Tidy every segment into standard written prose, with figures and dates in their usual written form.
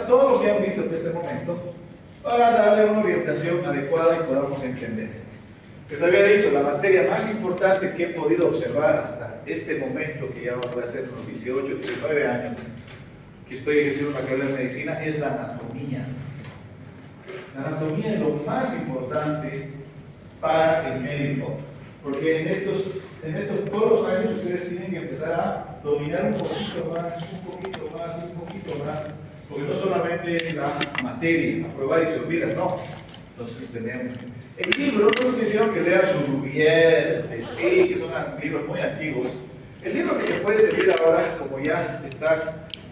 repasar todo lo que han visto hasta este momento para darle una orientación adecuada y podamos entender. Les había dicho, la materia más importante que he podido observar hasta este momento, que ya voy a ser unos 18, 19 años, que estoy ejerciendo una carrera de medicina, es la anatomía. La anatomía es lo más importante para el médico, porque en estos todos los años ustedes tienen que empezar a dominar un poquito más, un poquito más, un poquito más, porque no solamente es la materia, aprobar y se olvida, no, entonces tenemos. El libro, no estoy diciendo que lean su Rubier, que son libros muy antiguos. El libro que te puede servir ahora, como ya estás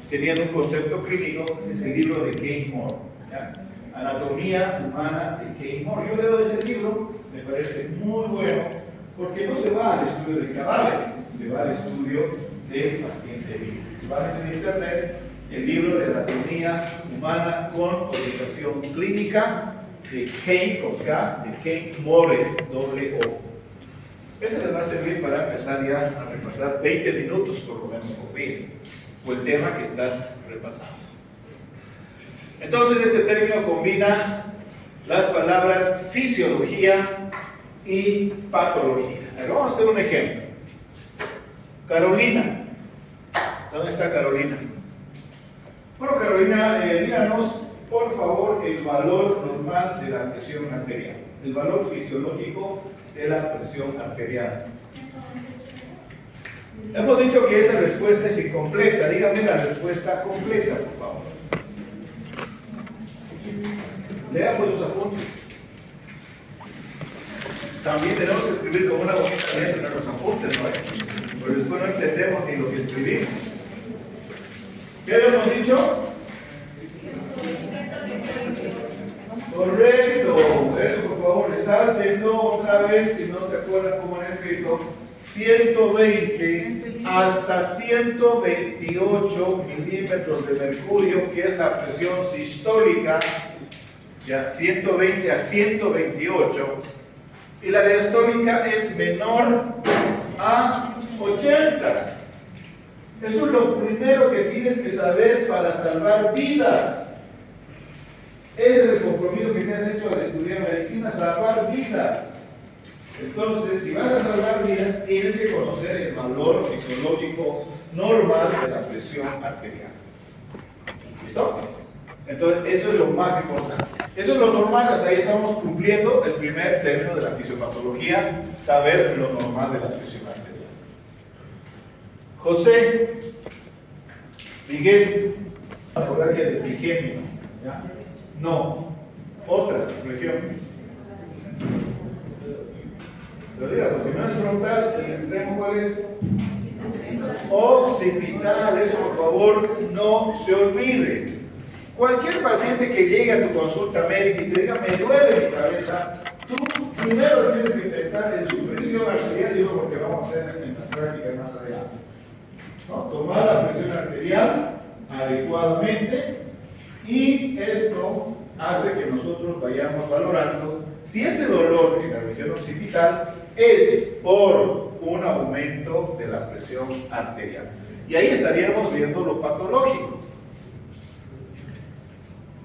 teniendo un concepto clínico, es el libro de Kane Moore, ¿ya? Anatomía Humana de Kane Moore. Yo leo ese libro, me parece muy bueno, porque no se va al estudio del cadáver, se va al estudio del paciente vivo. Van en internet el libro de Anatomía Humana con orientación clínica de Kane con K, de Kane Moore, doble O. Ese les va a servir para empezar ya a repasar 20 minutos por lo menos por día, o el tema que estás repasando. Entonces este término combina las palabras fisiología y patología. Ahora vamos a hacer un ejemplo. Carolina. ¿Dónde está Carolina? Bueno, Carolina, díganos por favor el valor normal de la presión arterial, el valor fisiológico de la presión arterial. Hemos dicho que esa respuesta es incompleta. Dígame la respuesta completa, por favor. Leamos los apuntes. También tenemos que escribir con una bonita letra en los apuntes, ¿no? Porque después no entendemos ni lo que escribimos. ¿Qué habíamos dicho? Correcto. Eso, por favor, resáltenlo otra vez si no se acuerdan cómo han escrito. 120 hasta 128 milímetros de mercurio, que es la presión sistólica, ya 120 a 128, y la diastólica es menor a 80. Eso es lo primero que tienes que saber para salvar vidas. Ese es el compromiso que te has hecho al estudiar medicina, salvar vidas. Entonces, si vas a salvar vidas, tienes que conocer el valor fisiológico normal de la presión arterial. ¿Listo? Entonces, eso es lo más importante. Eso es lo normal, hasta ahí estamos cumpliendo el primer término de la fisiopatología, saber lo normal de la presión arterial. José, Miguel, recordar que de trigémino, ¿ya? No, otra región. Pero diga, pues si no es frontal, el extremo ¿cuál es? Occipital, eso por favor no se olvide. Cualquier paciente que llegue a tu consulta médica y te diga, me duele mi cabeza, tú primero tienes que pensar en su presión arterial, digo porque vamos a hacer en la práctica más adelante. ¿No? Tomar la presión arterial adecuadamente y esto hace que nosotros vayamos valorando si ese dolor en la región occipital es por un aumento de la presión arterial. Y ahí estaríamos viendo lo patológico.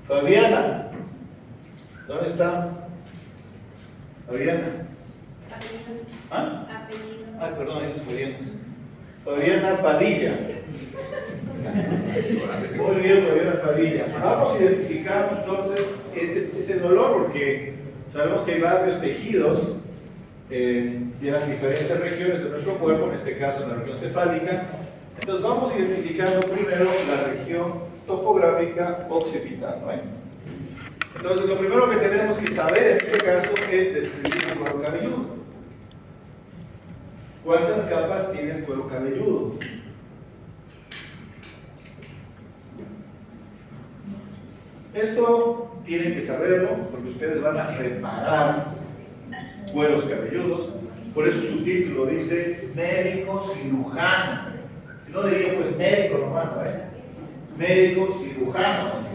Fabiana, ¿dónde está? Fabiana. ¿Ah? Ay, perdón, ahí estoy viendo. Fabiana Padilla. Muy bien, Fabiana Padilla. Vamos identificando entonces ese dolor, porque sabemos que hay varios tejidos de las diferentes regiones de nuestro cuerpo, en este caso en la región cefálica. Entonces vamos identificando primero la región topográfica occipital, ¿no? Entonces lo primero que tenemos que saber en este caso es describir el cuero cabelludo. ¿Cuántas capas tiene el cuero cabelludo? Esto tienen que saberlo porque ustedes van a reparar cueros cabelludos. Por eso su título dice médico cirujano. Si no diría pues médico nomás, ¿no? Médico cirujano.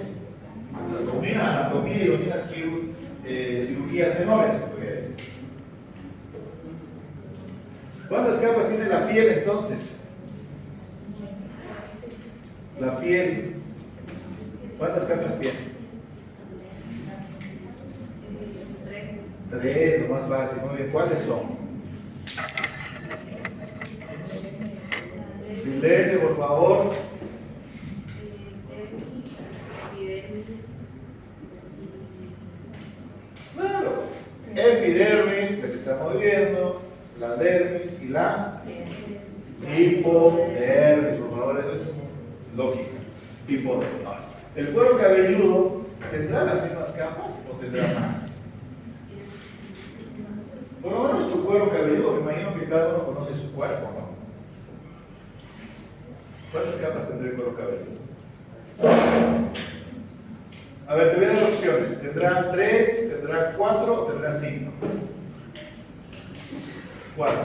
Domina anatomía y domina cirugías menores. ¿Cuántas capas tiene la piel entonces? La piel. ¿Cuántas capas tiene? 3. 3, lo más fácil. Muy bien, ¿cuáles son? Silencio, por favor. Epidermis. Claro. Epidermis, la que estamos viendo, la dermis y la hipodermis. Por favor, eso es lógica. Hipodermis. ¿El cuero cabelludo tendrá las mismas capas o tendrá más? Por lo menos tu cuero cabelludo, me imagino que cada uno conoce su cuerpo, ¿no? ¿Cuántas capas tendrá el cuero cabelludo? A ver, te voy a dar opciones. ¿Tendrá 3, tendrá 4 o tendrá 5? 4.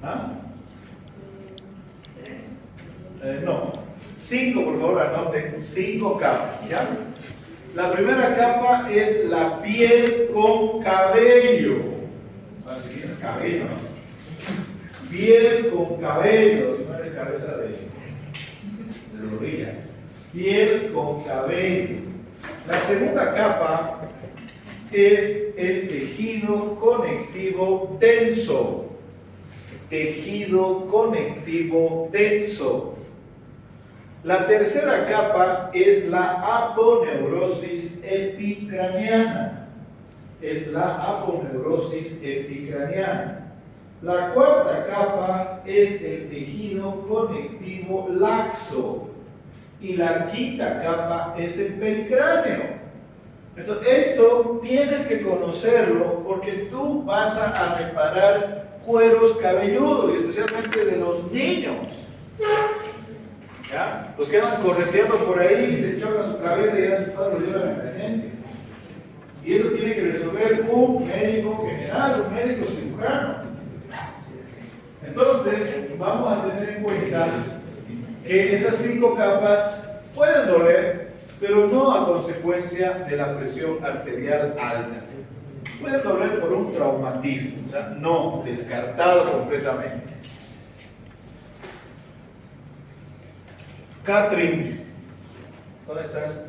¿Ah? 3. No. 5, por favor, anoten. 5 capas, ¿ya? La primera capa es la piel con cabello. Bueno, si tienes cabello, ¿no? Piel con cabello, si no es de cabeza de rodilla. Piel con cabello. La segunda capa es el tejido conectivo denso. Tejido conectivo denso. La tercera capa es la aponeurosis epicraniana. Es la aponeurosis epicraniana. La cuarta capa es el tejido conectivo laxo. Y la quinta capa es el pericráneo. Entonces, esto tienes que conocerlo porque tú vas a reparar cueros cabelludos, y especialmente de los niños. ¿Ya? Los que andan correteando por ahí, se chocan su cabeza y ya sus padres lo llevan a emergencia. Y eso tiene que resolver un médico general, un médico cirujano. Entonces, vamos a tener en cuenta que esas 5 capas pueden doler, pero no a consecuencia de la presión arterial alta. Pueden doler por un traumatismo, o sea, no, descartado completamente. Catherine, ¿dónde estás?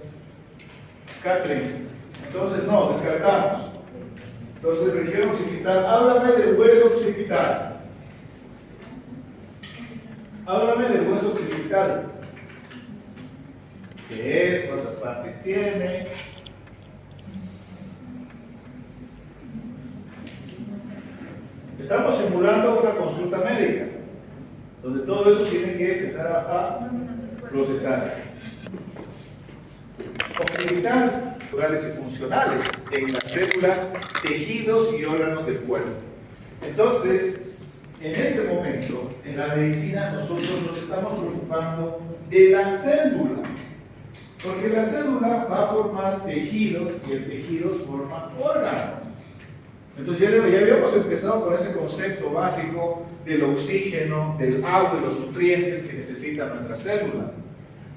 Catherine, entonces no, descartamos. Entonces, región occipital, háblame del hueso occipital. Háblame del hueso occipital. ¿Qué es? ¿Cuántas partes tiene? Estamos simulando una consulta médica, donde todo eso tiene que empezar a procesarse. Occipital, orales y funcionales, en las células, tejidos y órganos del cuerpo. Entonces, en este momento, en la medicina, nosotros nos estamos preocupando de la célula, porque la célula va a formar tejidos y el tejido forma órganos. Entonces ya habíamos empezado con ese concepto básico del oxígeno, del agua y los nutrientes que necesita nuestra célula.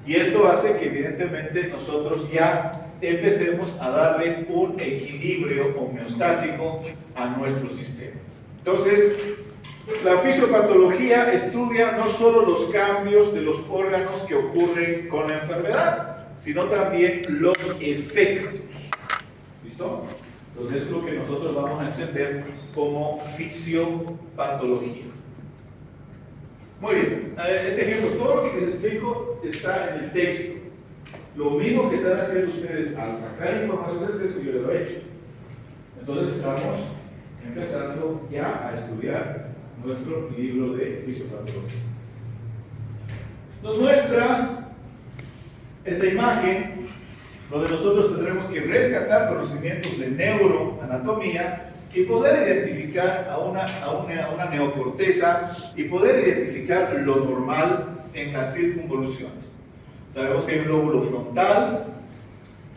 Y esto hace que evidentemente nosotros ya empecemos a darle un equilibrio homeostático a nuestro sistema. Entonces, la fisiopatología estudia no solo los cambios de los órganos que ocurren con la enfermedad, sino también los efectos. ¿Listo? Entonces es lo que nosotros vamos a entender como fisiopatología. Muy bien, este ejemplo, todo lo que les explico está en el texto. Lo mismo que están haciendo ustedes al sacar información del texto, yo lo he hecho. Entonces estamos empezando ya a estudiar nuestro libro de fisiopatología. Nos muestra esta imagen donde nosotros tendremos que rescatar conocimientos de neuroanatomía y poder identificar a una neocorteza y poder identificar lo normal en las circunvoluciones. Sabemos que hay un lóbulo frontal,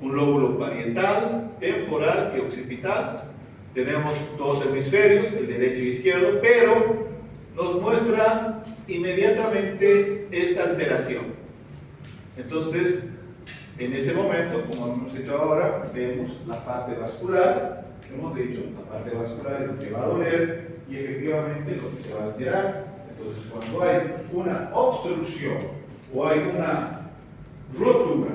un lóbulo parietal, temporal y occipital. Tenemos dos hemisferios, el derecho y izquierdo, pero nos muestra inmediatamente esta alteración. Entonces, en ese momento, como hemos hecho ahora, vemos la parte vascular, hemos dicho, la parte vascular es lo que va a doler y efectivamente lo que se va a alterar. Entonces, cuando hay una obstrucción o hay una rotura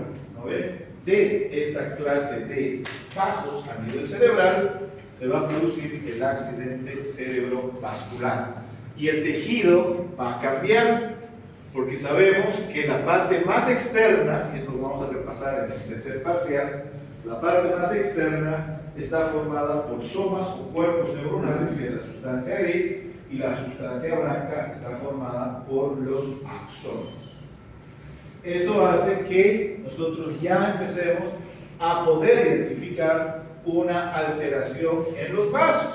de esta clase de pasos a nivel cerebral, se va a producir el accidente cerebrovascular. Y el tejido va a cambiar, porque sabemos que la parte más externa, y esto lo vamos a repasar en el tercer parcial, la parte más externa está formada por somas o cuerpos neuronales, que es la sustancia gris, y la sustancia blanca está formada por los axones. Eso hace que nosotros ya empecemos a poder identificar una alteración en los vasos.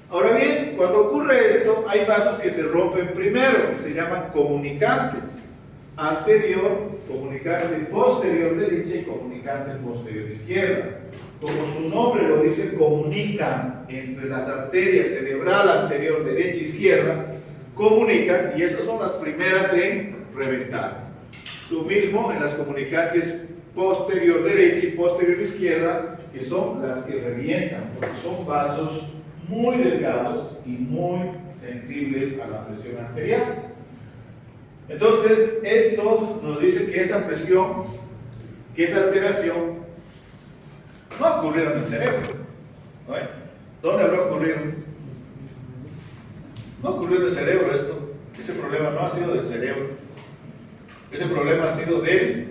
Ahora bien, cuando ocurre esto, hay vasos que se rompen primero, que se llaman comunicantes. Anterior, comunicante posterior derecha y comunicante posterior izquierda. Como su nombre lo dice, comunican entre las arterias cerebral anterior derecha e izquierda, comunican, y esas son las primeras en reventar. Lo mismo en las comunicantes posterior derecha y posterior izquierda, que son las que revientan, porque son vasos muy delgados y muy sensibles a la presión arterial. Entonces, esto nos dice que esa presión, que esa alteración, no ha ocurrido en el cerebro. ¿No? ¿Dónde habrá ocurrido? No ha ocurrido en el cerebro esto. Ese problema no ha sido del cerebro. Ese problema ha sido del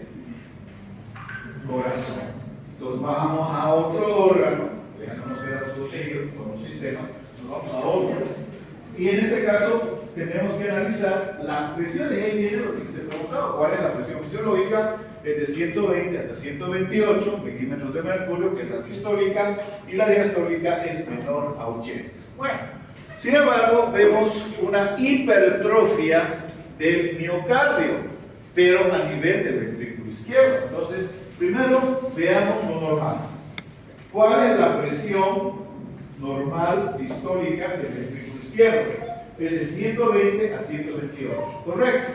corazón. Entonces vamos a otro órgano, ya no nos queda otro tejido como sistema, nos vamos a otro. Y en este caso tenemos que analizar las presiones, y ahí viene lo que se preguntaba, ¿cuál es la presión fisiológica? Es de 120 hasta 128 milímetros de mercurio, que es la sistólica, y la diastólica es menor a 80. Bueno, sin embargo, vemos una hipertrofia del miocardio, pero a nivel del ventrículo izquierdo. Entonces, primero veamos lo normal. ¿Cuál es la presión normal sistólica del ventrículo izquierdo? Es de 120 a 128, ¿correcto?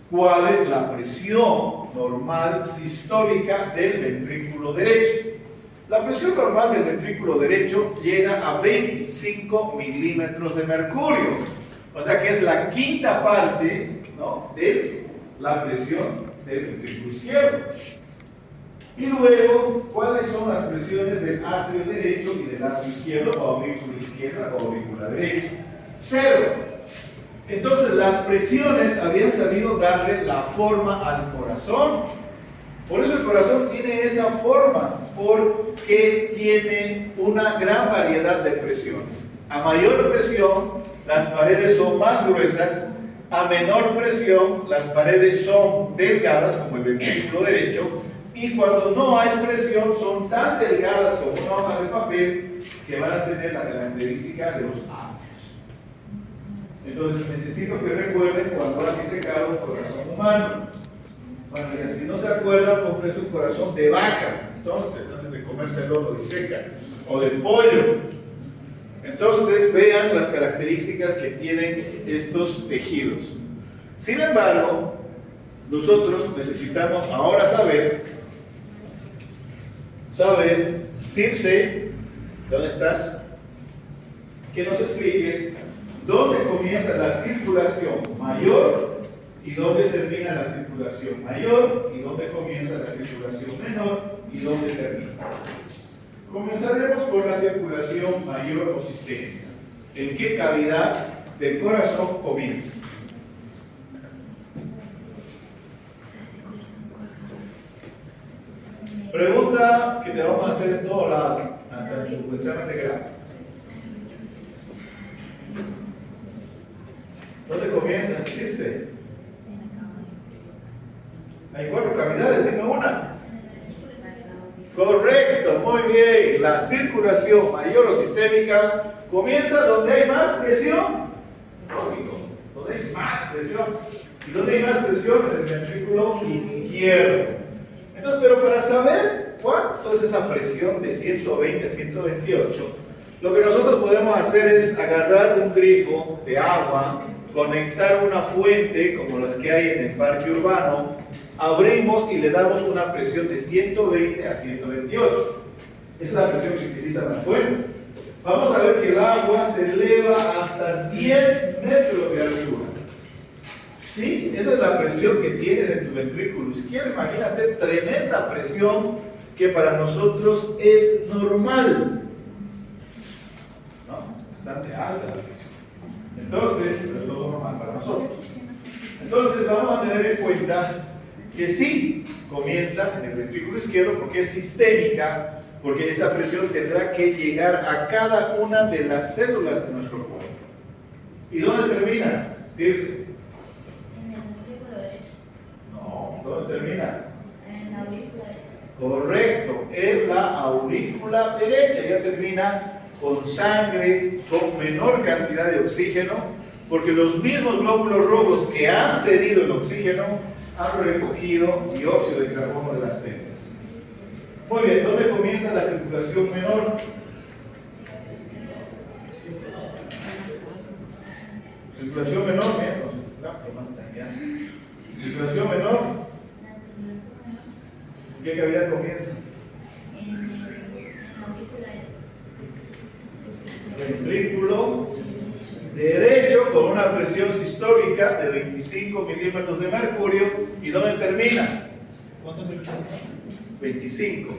¿Cuál es la presión normal sistólica del ventrículo derecho? La presión normal del ventrículo derecho llega a 25 milímetros de mercurio, o sea que es la quinta parte, ¿no?, de la presión del ventrículo izquierdo. Y luego, ¿cuáles son las presiones del atrio derecho y del atrio izquierdo, o aurícula izquierda o aurícula derecha? 0. Entonces, las presiones habían sabido darle la forma al corazón. Por eso el corazón tiene esa forma, porque tiene una gran variedad de presiones. A mayor presión, las paredes son más gruesas. A menor presión, las paredes son delgadas, como el ventrículo derecho, y cuando no hay presión, son tan delgadas como una hoja de papel que van a tener la característica de los atrios. Entonces, necesito que recuerden cuando han disecado un corazón humano. Bueno, y si no se acuerdan, compren un corazón de vaca. Entonces, antes de comérselo, lo disecan. O de pollo. Entonces, vean las características que tienen estos tejidos. Sin embargo, nosotros necesitamos ahora saber, Circe, ¿dónde estás? Que nos expliques dónde comienza la circulación mayor y dónde termina la circulación mayor y dónde comienza la circulación menor y dónde termina. Comenzaremos por la circulación mayor o sistémica. ¿En qué cavidad del corazón comienza? Pregunta que te vamos a hacer en todo lado, hasta tu examen de grado. ¿Dónde comienza? Circe. Hay 4 cavidades, dime una. Correcto, muy bien. La circulación mayor o sistémica comienza donde hay más presión. Lógico, donde hay más presión. Y donde hay más presión es el ventrículo izquierdo. Entonces, pero para saber cuánto es esa presión de 120 a 128, lo que nosotros podemos hacer es agarrar un grifo de agua, conectar una fuente como las que hay en el parque urbano, abrimos y le damos una presión de 120 a 128. Esa es la presión que se utiliza en las fuentes. Vamos a ver que el agua se eleva hasta 10 metros de altura. ¿Sí? Esa es la presión que tienes en tu ventrículo izquierdo. Imagínate, tremenda presión que para nosotros es normal. ¿No? Bastante alta la presión. Entonces, pero eso es normal para nosotros. Entonces vamos a tener en cuenta que sí comienza en el ventrículo izquierdo porque es sistémica, porque esa presión tendrá que llegar a cada una de las células de nuestro cuerpo. ¿Y dónde termina? Circe. En el ventrículo derecho. No, ¿dónde termina? En la aurícula derecha. Correcto, en la aurícula derecha. Ya termina con sangre, con menor cantidad de oxígeno, porque los mismos glóbulos rojos que han cedido el oxígeno han recogido dióxido de carbono de las células. Muy bien, ¿dónde comienza la circulación menor? Circulación menor, circulación menor, ¿en qué cavidad comienza? En la aurícula derecha. Ventrículo derecho con una presión sistólica de 25 milímetros de mercurio. ¿Y dónde termina? ¿Cuánto milímetros? 25.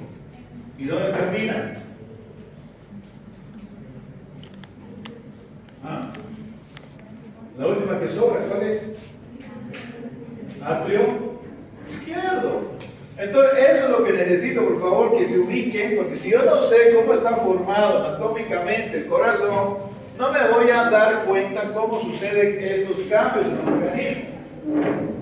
¿Y dónde termina? La última que sobra, ¿cuál es? Atrio izquierdo. Entonces, eso es lo que necesito, por favor, que se ubiquen, porque si yo no sé cómo está formado anatómicamente el corazón, no me voy a dar cuenta cómo suceden estos cambios en el organismo.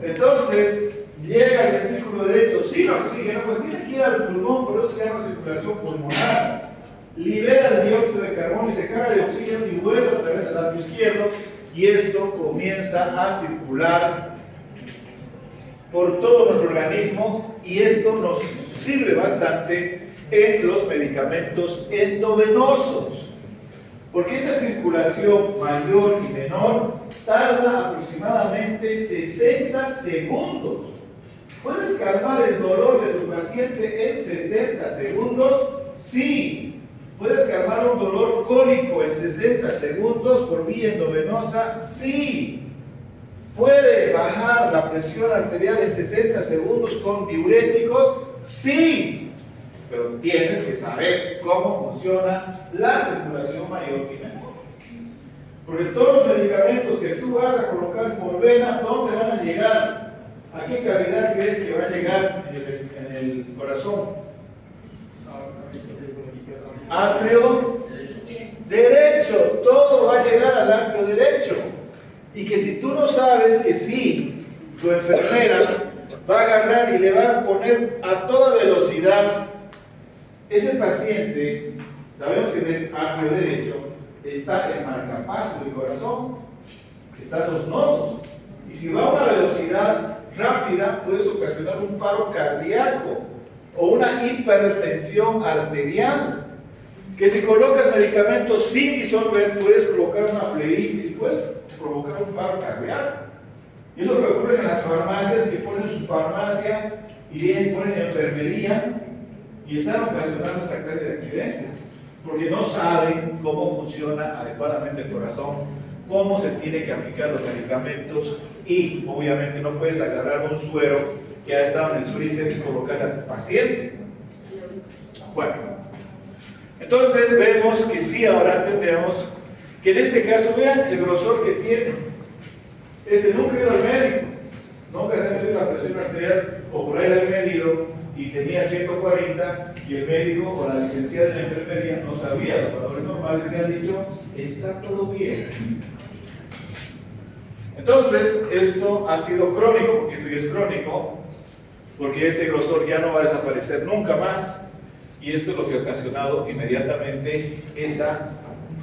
Entonces, llega el ventrículo derecho sin oxígeno, pues tiene que ir al pulmón, por eso se llama circulación pulmonar. Libera el dióxido de carbono y se carga de oxígeno y vuelve otra vez al lado izquierdo, y esto comienza a circular por todo nuestro organismo, y esto nos sirve bastante en los medicamentos endovenosos, porque esta circulación mayor y menor tarda aproximadamente 60 segundos. ¿Puedes calmar el dolor de tu paciente en 60 segundos? Sí. ¿Puedes calmar un dolor crónico en 60 segundos por vía endovenosa? Sí. ¿Puedes bajar la presión arterial en 60 segundos con diuréticos? Sí. Pero tienes que saber cómo funciona la circulación mayor y menor. Porque todos los medicamentos que tú vas a colocar por vena, ¿dónde van a llegar? ¿A qué cavidad crees que va a llegar en el corazón? Atrio derecho. Todo va a llegar al atrio derecho. Y que si tú no sabes que sí, tu enfermera va a agarrar y le va a poner a toda velocidad, ese paciente, sabemos que en el atrio derecho está el marcapaso del corazón, están los nodos, y si va a una velocidad rápida puedes ocasionar un paro cardíaco o una hipertensión arterial, que si colocas medicamentos sin disolver puedes provocar una flebitis y puedes provocar un paro cardíaco. Y es lo que ocurre en las farmacias, que ponen su farmacia y ponen enfermería y están ocasionando esta clase de accidentes, porque no saben cómo funciona adecuadamente el corazón, cómo se tiene que aplicar los medicamentos, y obviamente no puedes agarrar un suero que ha estado en el freezer y colocarle a tu paciente. Bueno, entonces vemos que sí, ahora entendemos que en este caso, vean el grosor que tiene. Nunca ha ido al médico, nunca se ha medido la presión arterial, o por ahí la he medido y tenía 140, y el médico o la licenciada de la enfermería no sabía los valores normales, le han dicho, está todo bien. Entonces, esto ha sido crónico, porque esto ya es crónico, porque este grosor ya no va a desaparecer nunca más, y esto es lo que ha ocasionado inmediatamente esa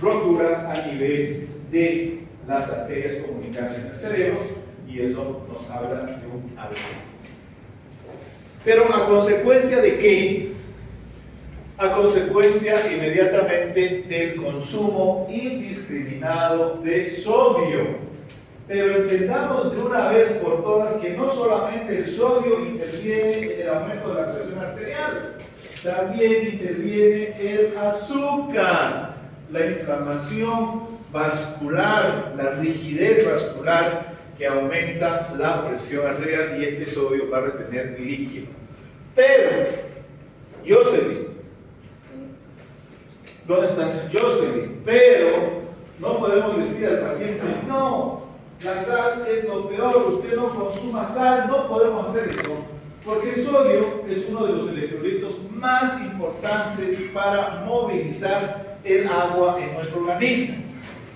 rotura a nivel de las arterias comunicantes del cerebro, y eso nos habla de un AVC. Pero ¿a consecuencia de qué? A consecuencia inmediatamente del consumo indiscriminado de sodio. Pero entendamos de una vez por todas que no solamente el sodio interviene en el aumento de la presión arterial, también interviene el azúcar, la inflamación vascular, la rigidez vascular que aumenta la presión arterial, y este sodio va a retener líquido. Pero yo ¿Dónde estás? Jocelyn. Pero no podemos decir al paciente, no, la sal es lo peor, usted no consuma sal, no podemos hacer eso. Porque el sodio es uno de los electrolitos más importantes para movilizar el agua en nuestro organismo.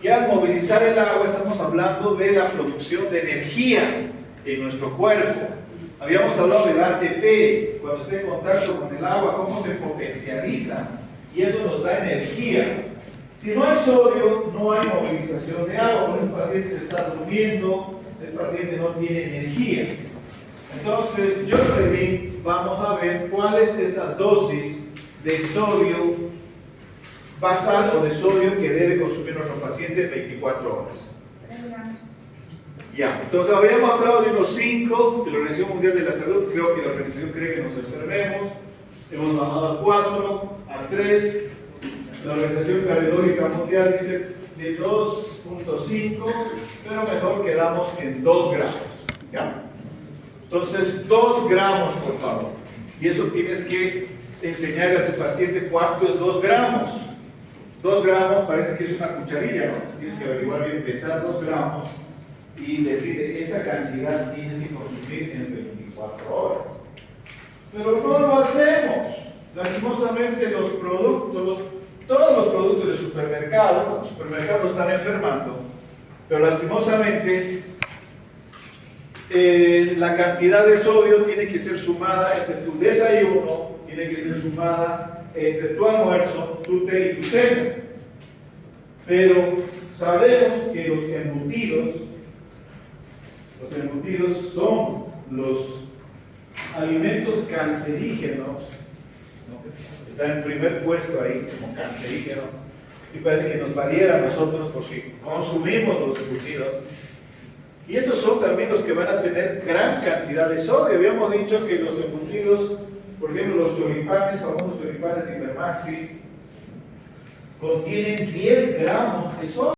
Y al movilizar el agua estamos hablando de la producción de energía en nuestro cuerpo. Habíamos hablado del ATP, cuando esté en contacto con el agua, cómo se potencializa. Y eso nos da energía. Si no hay sodio, no hay movilización de agua. Por ejemplo, el paciente se está durmiendo, el paciente no tiene energía. Entonces, Jocelyn, vamos a ver cuál es esa dosis de sodio basal o de sodio que debe consumir nuestro paciente en 24 horas. 3 gramos. Ya, entonces habíamos hablado de unos 5 de la Organización Mundial de la Salud. Creo que la organización cree que nos enfermemos. Hemos bajado a 4, a 3. La Organización Cardiológica Mundial dice de 2.5, pero mejor quedamos en 2 gramos. ¿Ya? Entonces, 2 gramos, por favor. Y eso tienes que enseñarle a tu paciente cuánto es 2 gramos. 2 gramos parece que es una cucharilla, ¿no? Tienes que averiguar bien, pesar 2 gramos y decirle esa cantidad tienes que consumir en 24 horas. Pero no lo hacemos. Lastimosamente los productos, todos los productos del supermercado, los supermercados están enfermando, pero lastimosamente la cantidad de sodio tiene que ser sumada entre tu desayuno, tiene que ser sumada entre tu almuerzo, tu té y tu cena. Pero sabemos que los embutidos son los alimentos cancerígenos, ¿no? Está en primer puesto ahí como cancerígeno, y parece que nos valiera a nosotros porque consumimos los embutidos. Y estos son también los que van a tener gran cantidad de sodio. Habíamos dicho que los embutidos, por ejemplo los choripanes, famosos choripanes de Hipermaxi, contienen 10 gramos de sodio.